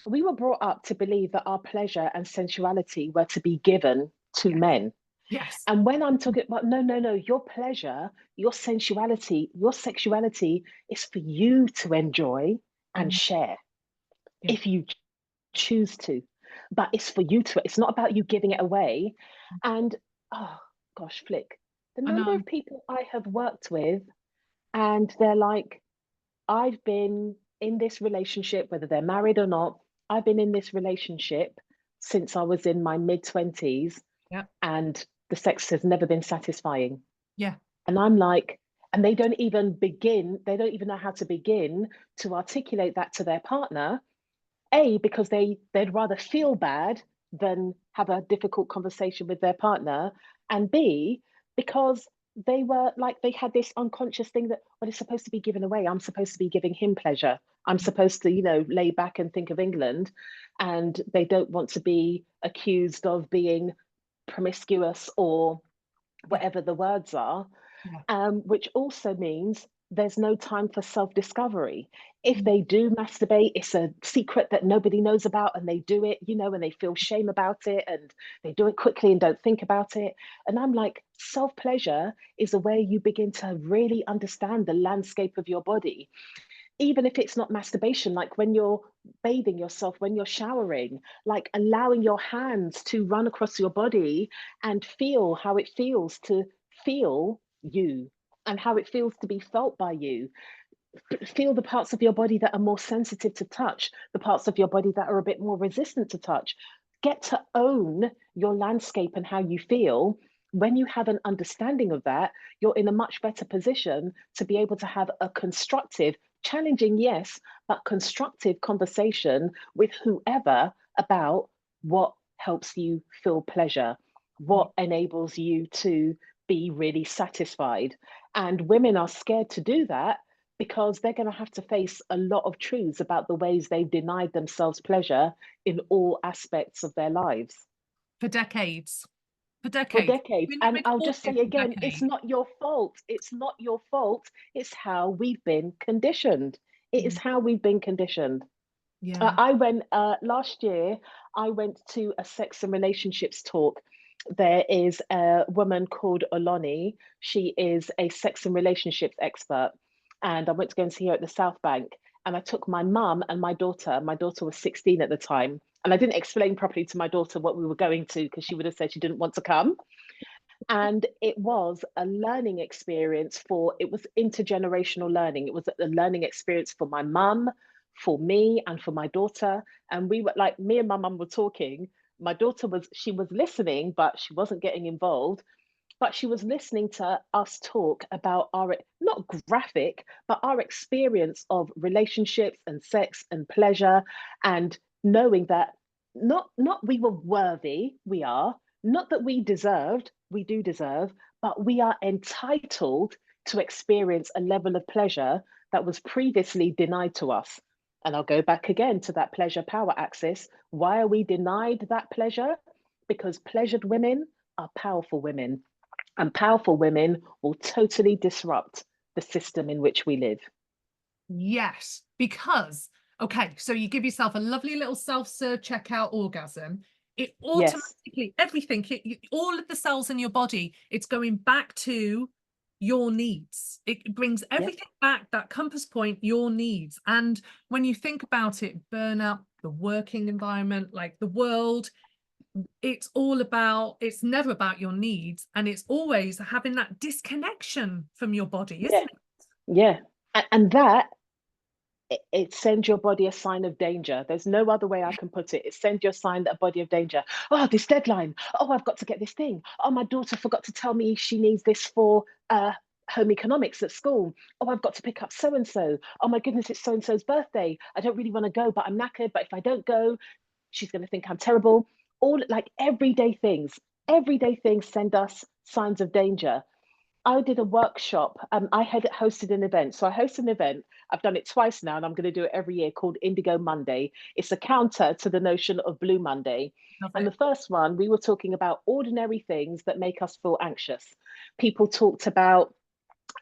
we were brought up to believe that our pleasure and sensuality were to be given to yeah, men. yes. And when I'm talking about, no, no, no, your pleasure, your sensuality, your sexuality is for you to enjoy and Mm, share yeah, if you choose to. But it's for you to, it's not about you giving it away. And oh gosh, Flic, the I number know. of people I have worked with, and they're like, I've been in this relationship, whether they're married or not, I've been in this relationship since I was in my mid 20s, Yeah, and the sex has never been satisfying. yeah. And I'm like, and they don't even begin, they don't even know how to begin to articulate that to their partner. A, because they'd rather feel bad than have a difficult conversation with their partner. And B, because they were like, they had this unconscious thing that, well, it's supposed to be given away. I'm supposed to be giving him pleasure. I'm supposed to, lay back and think of England. And they don't want to be accused of being promiscuous or Yeah. whatever the words are, Yeah. which also means there's no time for self-discovery. If Mm. they do masturbate, it's a secret that nobody knows about, and they do it, you know, and they feel shame about it, and they do it quickly and don't think about it. And I'm like, self-pleasure is a way you begin to really understand the landscape of your body, even if it's not masturbation, like when you're bathing yourself, when you're showering, like allowing your hands to run across your body and feel how it feels to feel you, and how it feels to be felt by you. Feel the parts of your body that are more sensitive to touch, the parts of your body that are a bit more resistant to touch. Get to own your landscape and how you feel. When you have an understanding of that, you're in a much better position to be able to have a constructive, challenging, yes, but constructive conversation with whoever about what helps you feel pleasure, what enables you to be really satisfied. And women are scared to do that because they're going to have to face a lot of truths about the ways they've denied themselves pleasure in all aspects of their lives For decades. For for decades. decades. Women have And been I'll just say talking for again, it's decades. not your fault. It's not your fault. It's how we've been conditioned. It is Mm. how we've been conditioned. Yeah. I went last year, I went to a sex and relationships talk. There is a woman called Oloni. She is a sex and relationships expert. And I went to go and see her at the South Bank. And I took my mum and my daughter. My daughter was 16 at the time. And I didn't explain properly to my daughter what we were going to, because she would have said she didn't want to come. And it was a learning experience for, it was intergenerational learning. It was a learning experience for my mum, for me, and for my daughter. And we were like, me and my mum were talking. My daughter was, she was listening, but she wasn't getting involved. But she was listening to us talk about our, not graphic, but our experience of relationships and sex and pleasure, and knowing that not we were worthy, we are, not that we deserved, we do deserve, but we are entitled to experience a level of pleasure that was previously denied to us. And I'll go back again to that pleasure power axis. Why are we denied that pleasure? Because pleasured women are powerful women, and powerful women will totally disrupt the system in which we live. Yes. Because, okay, so you give yourself a lovely little self-serve checkout orgasm. It Yes, automatically, everything, all of the cells in your body, it's going back to your needs. It brings yep, everything back, that compass point, your needs. And when you think about it, burnout, the working environment, like the world, it's all about, it's never about your needs, and it's always having that disconnection from your body, yeah, isn't it? yeah. And that, it sends your body a sign of danger. There's no other way I can put it. It sends your sign, a body of danger. Oh, this deadline. Oh, I've got to get this thing. Oh, my daughter forgot to tell me she needs this for home economics at school. Oh, I've got to pick up so and so. Oh my goodness, it's so and so's birthday. I don't really want to go, but I'm knackered. But if I don't go, she's going to think I'm terrible. All like everyday things send us signs of danger. I did a workshop. I had hosted an event. So I hosted an event. I've done it twice now, and I'm going to do it every year, called Indigo Monday. It's a counter to the notion of Blue Monday. Love And the it. first one, we were talking about ordinary things that make us feel anxious. People talked about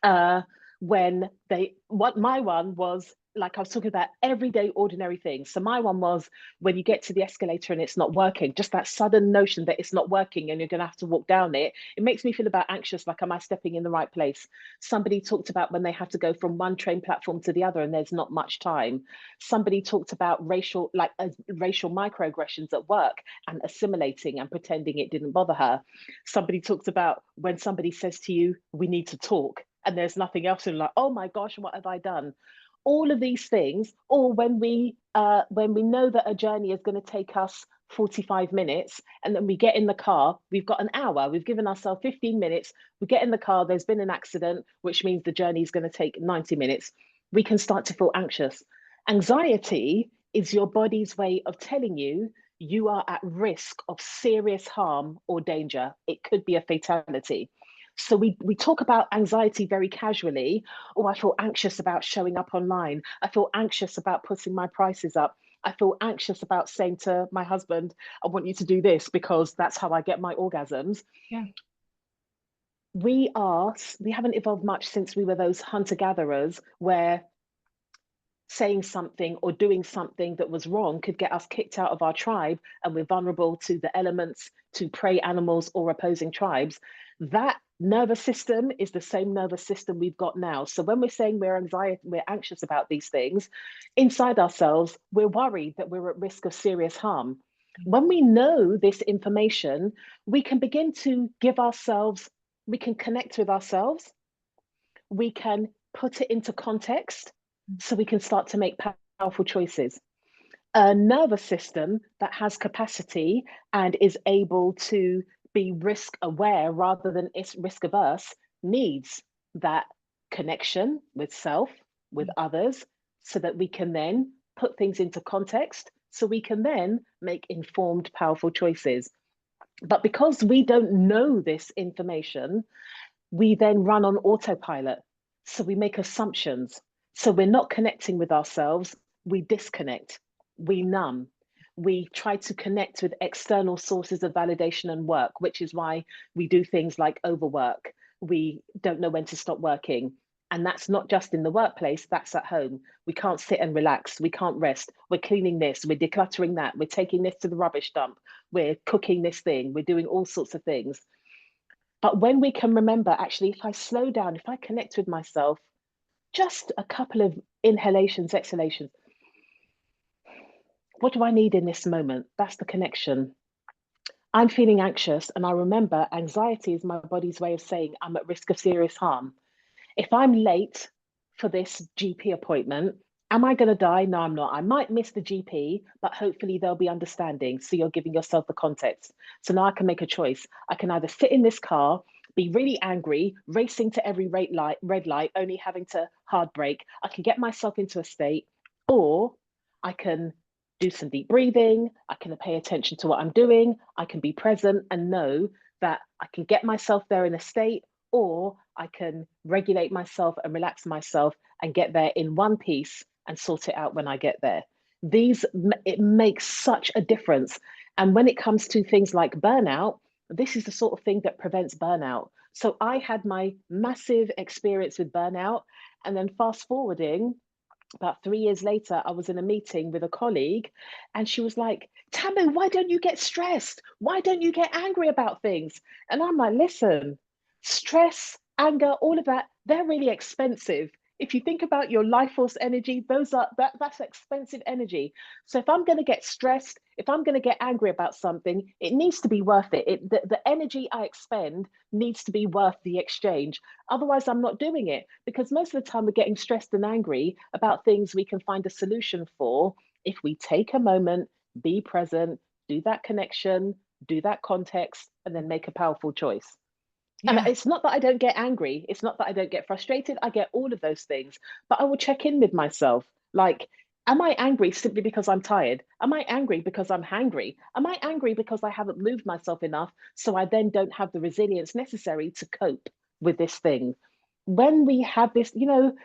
uh, when they, what my one was, like I was talking about everyday ordinary things. So my one was when you get to the escalator and it's not working, just that sudden notion that it's not working and you're going to have to walk down it. It makes me feel about anxious, like, am I stepping in the right place? Somebody talked about when they have to go from one train platform to the other and there's not much time. Somebody talked about racial, like racial microaggressions at work, and assimilating and pretending it didn't bother her. Somebody talked about when somebody says to you, we need to talk, and there's nothing else, and like, oh my gosh, what have I done? All of these things. Or when we know that a journey is going to take us 45 minutes, and then we get in the car, we've got an hour, we've given ourselves 15 minutes, we get in the car, there's been an accident, which means the journey is going to take 90 minutes. We can start to feel anxious. Anxiety is your body's way of telling you you are at risk of serious harm or danger. It could be a fatality. So we talk about anxiety very casually. Oh, I feel anxious about showing up online. I feel anxious about putting my prices up. I feel anxious about saying to my husband, I want you to do this because that's how I get my orgasms. Yeah. We haven't evolved much since we were those hunter-gatherers where saying something or doing something that was wrong could get us kicked out of our tribe, and we're vulnerable to the elements, to prey animals or opposing tribes. That nervous system is the same nervous system we've got now. So when we're saying we're anxious about these things, inside ourselves, we're worried that we're at risk of serious harm. When we know this information, we can begin to we can connect with ourselves, we can put it into context so we can start to make powerful choices. A nervous system that has capacity and is able to be risk aware rather than risk averse needs that connection with self, with others, so that we can then put things into context, so we can then make informed, powerful choices. But because we don't know this information, we then run on autopilot. So we make assumptions. So we're not connecting with ourselves. We disconnect, we numb. We try to connect with external sources of validation and work, which is why we do things like overwork. We don't know when to stop working. And that's not just in the workplace, that's at home. We can't sit and relax. We can't rest. We're cleaning this, we're decluttering that, we're taking this to the rubbish dump, we're cooking this thing, we're doing all sorts of things. But when we can remember, actually, if I slow down, if I connect with myself, just a couple of inhalations, exhalations, what do I need in this moment? That's the connection. I'm feeling anxious, and I remember anxiety is my body's way of saying I'm at risk of serious harm. If I'm late for this GP appointment, am I going to die? No, I'm not. I might miss the GP, but hopefully they'll be understanding. So you're giving yourself the context. So now I can make a choice. I can either sit in this car, be really angry, racing to every red light, only having to hard brake. I can get myself into a state, or I can do some deep breathing. I can pay attention to what I'm doing. I can be present and know that I can get myself there in a state, or I can regulate myself and relax myself and get there in one piece and sort it out when I get there. It makes such a difference. And when it comes to things like burnout, this is the sort of thing that prevents burnout. So I had my massive experience with burnout, and then fast forwarding, about 3 years later, I was in a meeting with a colleague, and she was like, Tamu, why don't you get stressed? Why don't you get angry about things? And I'm like, listen, stress, anger, all of that, they're really expensive. If you think about your life force energy, that's expensive energy. So if I'm going to get stressed, if I'm going to get angry about something, it needs to be worth it. The energy I expend needs to be worth the exchange. Otherwise, I'm not doing it, because most of the time we're getting stressed and angry about things we can find a solution for if we take a moment, be present, do that connection, do that context, and then make a powerful choice. And Yeah. it's not that I don't get angry. It's not that I don't get frustrated. I get all of those things. But I will check in with myself. Like, am I angry simply because I'm tired? Am I angry because I'm hangry? Am I angry because I haven't moved myself enough, so I then don't have the resilience necessary to cope with this thing? When we have this, I'm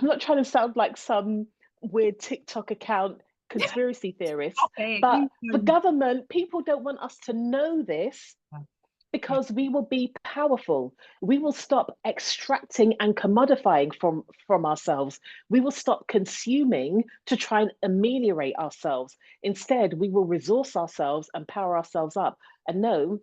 not trying to sound like some weird TikTok account conspiracy theorist, Okay. but the government, people don't want us to know this, Yeah. because we will be powerful. We will stop extracting and commodifying from ourselves. We will stop consuming to try and ameliorate ourselves. Instead, we will resource ourselves and power ourselves up. And no,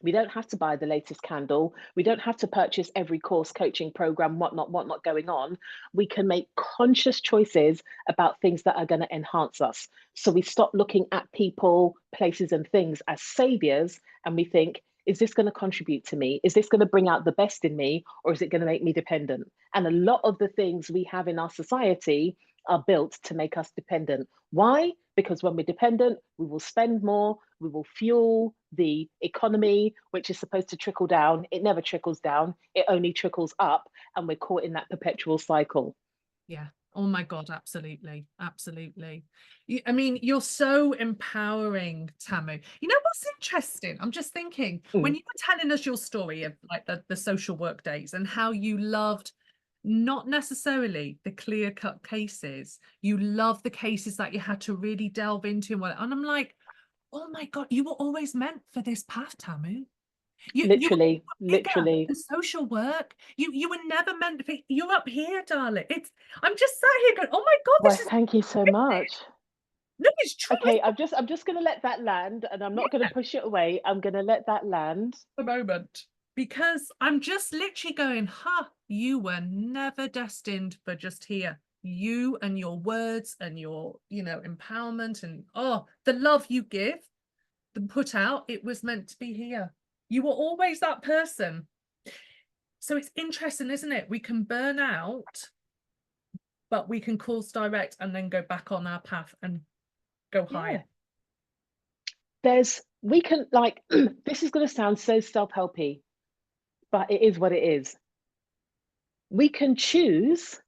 we don't have to buy the latest candle. We don't have to purchase every course, coaching program, whatnot going on. We can make conscious choices about things that are going to enhance us. So we stop looking at people, places, and things as saviors, and we think, is this going to contribute to me? Is this going to bring out the best in me, or is it going to make me dependent? And a lot of the things we have in our society are built to make us dependent. Why? Because when we're dependent, we will spend more, we will fuel the economy, which is supposed to trickle down. It never trickles down, it only trickles up, and we're caught in that perpetual cycle. Yeah. Oh my God, absolutely. Absolutely. I mean, you're so empowering, Tamu. You know what's interesting? I'm just thinking, when Mm. you were telling us your story of like the social work days and how you loved not necessarily the clear-cut cases. You love the cases that you had to really delve into and I'm like, oh my God, you were always meant for this path, Tamu. You were Literally, bigger literally. than social work. You were never meant to be. You're up here, darling. I'm just sat here going, oh my God, Why, this is thank you so much. no, it's true. Okay, I'm just gonna let that land, and I'm not gonna push it away. I'm gonna let that land. The moment, because I'm just literally going, you were never destined for just here. You and your words and your, empowerment and the love you give, the put out, it was meant to be here. You were always that person. So it's interesting, isn't it? We can burn out, but we can course direct and then go back on our path and go higher. We can, like, this is gonna sound so self-helpy, but it is what it is. We can choose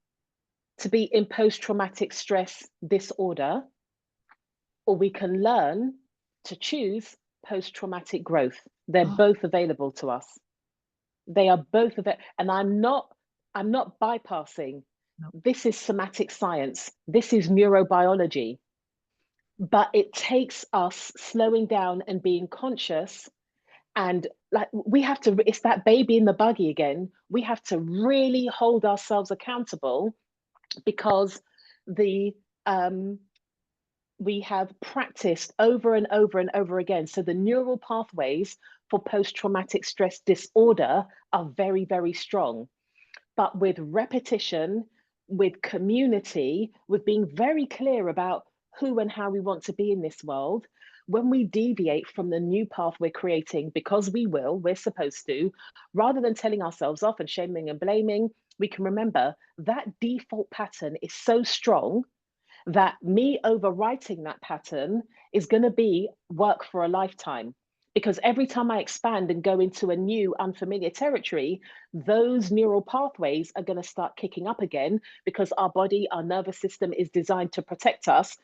to be in post-traumatic stress disorder, or we can learn to choose post-traumatic growth. They're both available to us. They are both available. And I'm not bypassing. No. This is somatic science. This is neurobiology. But it takes us slowing down and being conscious. And like we have to, it's that baby in the buggy again. We have to really hold ourselves accountable because the we have practiced over and over and over again. So the neural pathways for post-traumatic stress disorder are very, very strong. But with repetition, with community, with being very clear about who and how we want to be in this world, when we deviate from the new path we're creating, because we're supposed to, rather than telling ourselves off and shaming and blaming, we can remember that default pattern is so strong that me overwriting that pattern is going to be work for a lifetime. Because every time I expand and go into a new unfamiliar territory, those neural pathways are going to start kicking up again because our body, our nervous system is designed to protect us.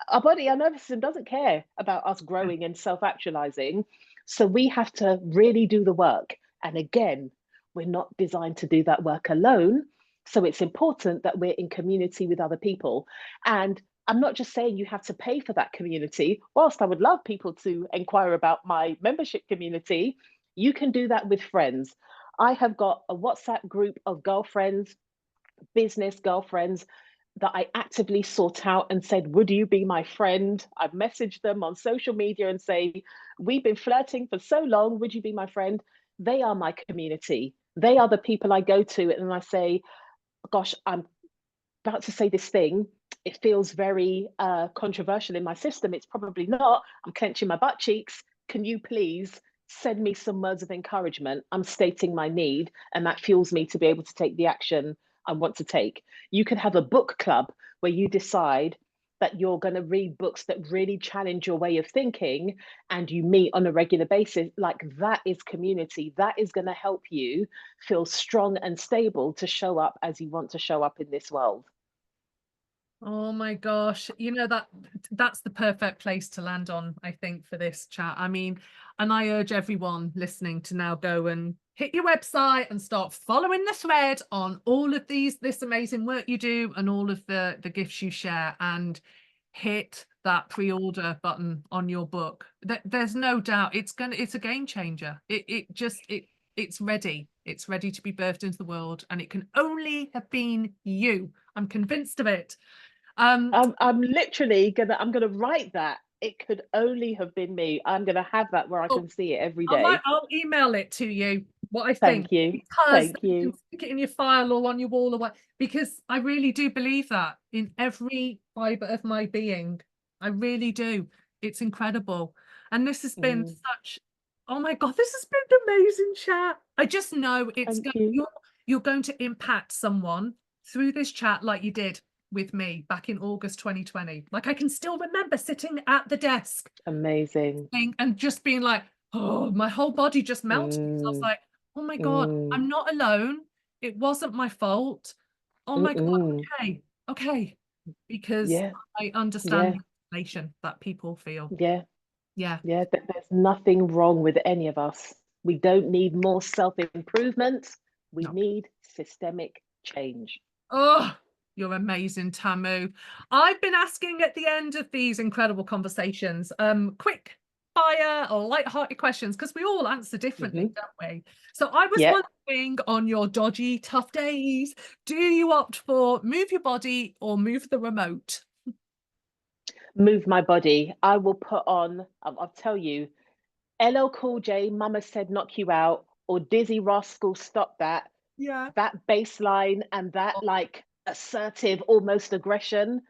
Our nervous system doesn't care about us growing and self actualizing. So we have to really do the work. And again, we're not designed to do that work alone. So it's important that we're in community with other people. And I'm not just saying you have to pay for that community. Whilst I would love people to inquire about my membership community, you can do that with friends. I have got a WhatsApp group of girlfriends, business girlfriends that I actively sought out and said, would you be my friend? I've messaged them on social media and say, we've been flirting for so long, would you be my friend? They are my community. They are the people I go to and I say, gosh, I'm about to say this thing. It feels very controversial in my system. It's probably not. I'm clenching my butt cheeks. Can you please send me some words of encouragement? I'm stating my need, and that fuels me to be able to take the action I want to take. You could have a book club where you decide that you're going to read books that really challenge your way of thinking and you meet on a regular basis. Like, that is community. That is going to help you feel strong and stable to show up as you want to show up in this world. Oh my gosh, that's the perfect place to land on, I think, for this chat. I mean, and I urge everyone listening to now go and hit your website and start following the thread on all of this amazing work you do and all of the gifts you share, and hit that pre-order button on your book. There's no doubt it's a game changer. It's ready. It's ready to be birthed into the world, and it can only have been you. I'm convinced of it. I'm literally gonna write that. It could only have been me. I'm gonna have that where I can see it every day. I'll email it to you, what I think, Thank you. because Thank you can you. stick it in your file or on your wall or what, because I really do believe that in every fiber of my being. I really do. It's incredible. And this has been such, oh my God, this has been an amazing chat. I just know Thank you. you're going to impact someone through this chat like you did with me back in August 2020. Like, I can still remember sitting at the desk Amazing. and just being like, oh, my whole body just melted. I was Mm, like, oh my God, mm, I'm not alone. It wasn't my fault. Oh my God, mm. okay. Because Yeah, I understand yeah, the isolation that people feel. yeah, Yeah, yeah. There's nothing wrong with any of us. We don't need more self-improvement. We no. need systemic change. Oh, you're amazing, Tamu. I've been asking at the end of these incredible conversations, quick fire or light-hearted questions, because we all answer differently, don't we? So I was Yeah. wondering, on your dodgy, tough days, do you opt for move your body or move the remote? Move my body. I will put on, I'll tell you, LL Cool J, Mama Said Knock You Out, or Dizzy Rascal, Stop That. Yeah. That bass line and that like assertive, almost aggression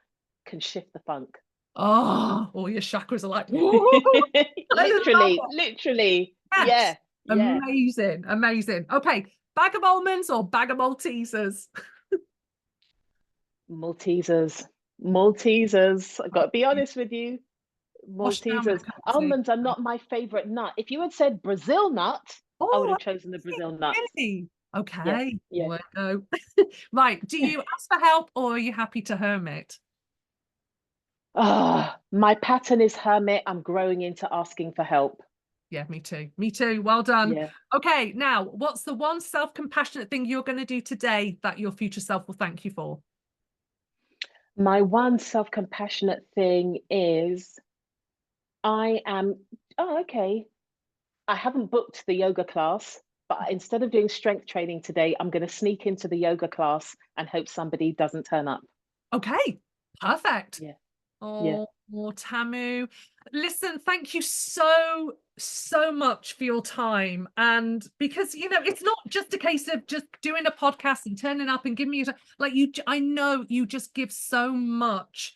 can shift the funk. Oh, all your chakras are like, woo, I love Literally, it. literally. Yes. Yeah, yeah. Amazing, amazing. Okay, bag of almonds or bag of Maltesers? Maltesers. Maltesers. I got to be Okay. honest with you. Wash down with Maltesers. a cup of tea. Almonds are not my favorite nut. If you had said Brazil nut, I would Oh, have chosen the Brazil nut. really? Yeah, Okay, yeah. well, go. Right, do you ask for help or are you happy to hermit? Ah, my pattern is hermit. I'm growing into asking for help. Yeah, me too. Me too. Well done. Yeah. Okay, now, what's the one self-compassionate thing you're going to do today that your future self will thank you for? My one self-compassionate thing is I am, oh, okay. I haven't booked the yoga class, but instead of doing strength training today, I'm going to sneak into the yoga class and hope somebody doesn't turn up. Okay, perfect. Yeah. Yeah. Oh, Tamu. Listen, thank you so much for your time. And because, it's not just a case of just doing a podcast and turning up and giving me like I know you just give so much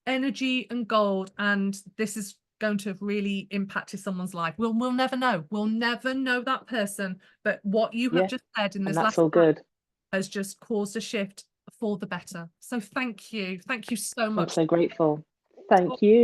energy and gold, and this is going to have really impacted someone's life. We'll never know. We'll never know that person. But what you have Yeah. just said in And this that's last all good. has just caused a shift for the better. So thank you. Thank you so I'm much. so grateful. Thank you.